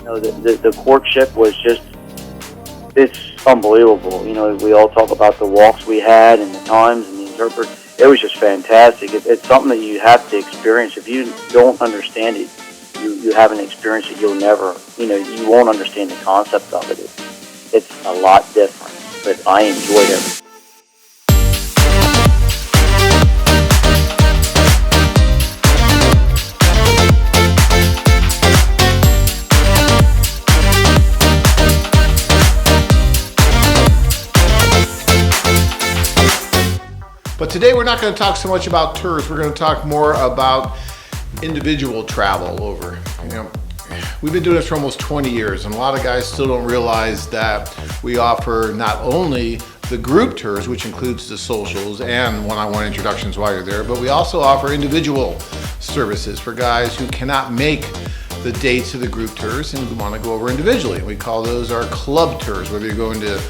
The courtship was just, it's unbelievable. We all talk about the walks we had and the times and the interpret. It was just fantastic. It's something that you have to experience. If you don't understand it, you haven't experienced it, you'll never, you won't understand the concept of it. It's a lot different, but I enjoyed it. But today we're not going to talk so much about tours. We're going to talk more about individual travel over. We've been doing this for almost 20 years, and a lot of guys still don't realize that we offer not only the group tours, which includes the socials and one-on-one introductions while you're there, but we also offer individual services for guys who cannot make the dates of the group tours and want to go over individually. We call those our club tours, whether you're going to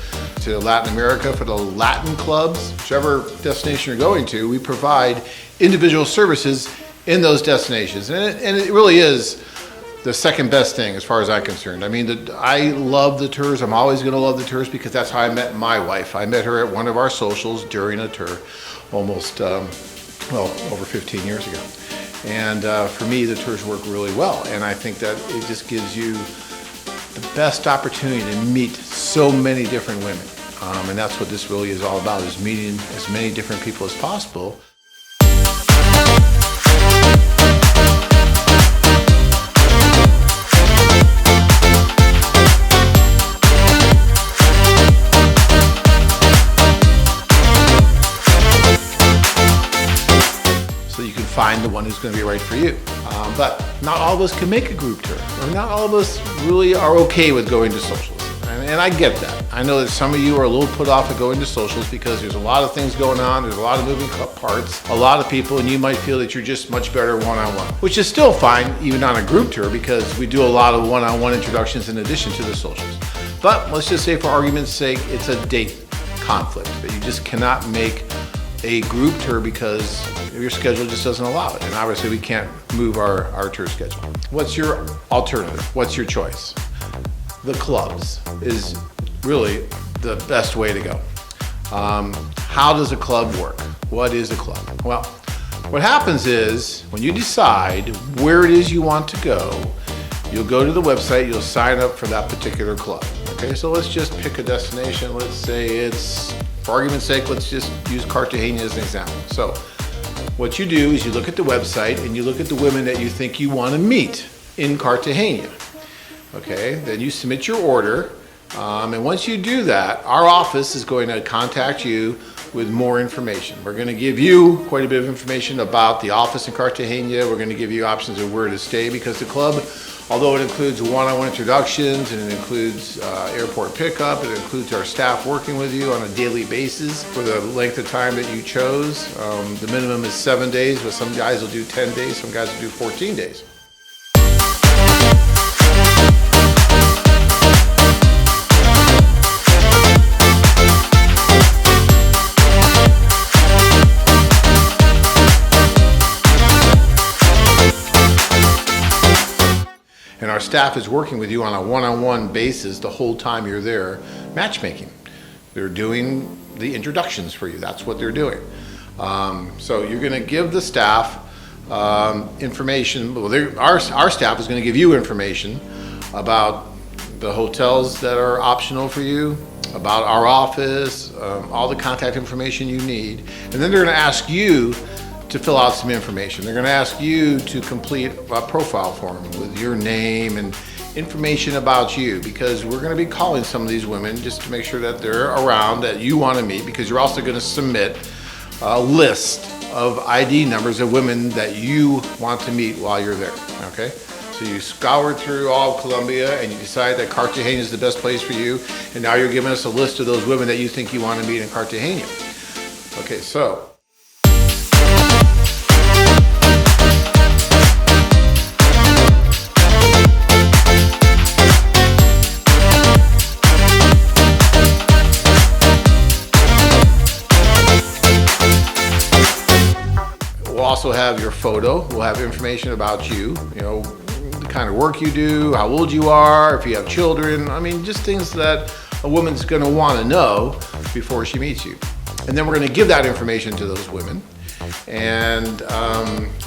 Latin America for the Latin clubs, whichever destination you're going to, we provide individual services in those destinations. And it really is the second best thing as far as I'm concerned. I love the tours. I'm always going to love the tours because that's how I met my wife. I met her at one of our socials during a tour almost, over 15 years ago. And for me, the tours work really well. And I think that it just gives you the best opportunity to meet so many different women. And that's what this really is all about, is meeting as many different people as possible. So you can find the one who's going to be right for you. But not all of us can make a group tour, or not all of us really are okay with going to socials. And I get that. I know that some of you are a little put off of going to socials because there's a lot of things going on, there's a lot of moving parts, a lot of people, and you might feel that you're just much better one-on-one, which is still fine even on a group tour because we do a lot of one-on-one introductions in addition to the socials. But let's just say for argument's sake, it's a date conflict, that you just cannot make a group tour because your schedule just doesn't allow it. And obviously we can't move our tour schedule. What's your alternative? What's your choice? The clubs is really the best way to go. How does a club work? What is a club? Well, what happens is when you decide where it is you want to go, you'll go to the website, you'll sign up for that particular club. Okay, so let's just pick a destination. Let's say it's, for argument's sake, let's just use Cartagena as an example. So what you do is you look at the website and you look at the women that you think you want to meet in Cartagena. Okay, then you submit your order, and once you do that, our office is going to contact you with more information. We're going to give you quite a bit of information about the office in Cartagena. We're going to give you options of where to stay because the club, although it includes one-on-one introductions and it includes airport pickup, it includes our staff working with you on a daily basis for the length of time that you chose. The minimum is 7 days, but some guys will do 10 days, some guys will do 14 days. And our staff is working with you on a one-on-one basis the whole time you're there, matchmaking. They're doing the introductions for you. That's what they're doing. So you're going to give the staff information. Well, our staff is going to give you information about the hotels that are optional for you, about our office, all the contact information you need. And then they're going to ask you to fill out some information. They're going to ask you to complete a profile form with your name and information about you, because we're going to be calling some of these women just to make sure that they're around, that you want to meet, because you're also going to submit a list of ID numbers of women that you want to meet while you're there. Okay? So you scour through all of Colombia and you decide that Cartagena is the best place for you, and now you're giving us a list of those women that you think you want to meet in Cartagena. Okay, so we'll also have your photo. We'll have information about you. You know, the kind of work you do, how old you are, if you have children. I mean, just things that a woman's going to want to know before she meets you. And then we're going to give that information to those women. And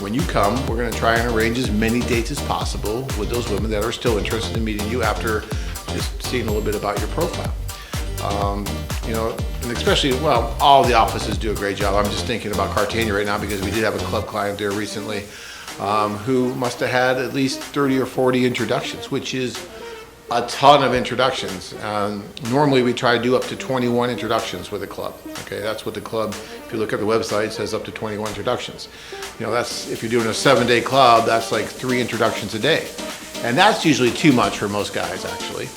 when you come, we're going to try and arrange as many dates as possible with those women that are still interested in meeting you after just seeing a little bit about your profile. You know, and especially, well, all the offices do a great job. I'm just thinking about Cartagena right now because we did have a club client there recently who must have had at least 30 or 40 introductions, which is a ton of introductions. Normally we try to do up to 21 introductions with a club. Okay, that's what the club, if you look at the website, it says up to 21 introductions. You know, that's, if you're doing a 7-day club, that's like 3 introductions a day. And that's usually too much for most guys, actually.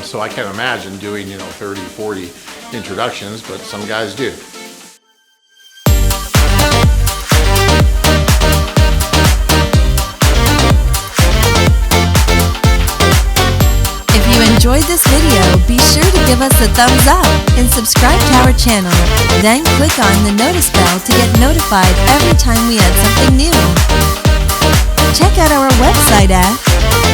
So I can't imagine doing, 30, 40 introductions, but some guys do. If you enjoyed this video, be sure to give us a thumbs up and subscribe to our channel. Then click on the notice bell to get notified every time we add something new. Check out our website at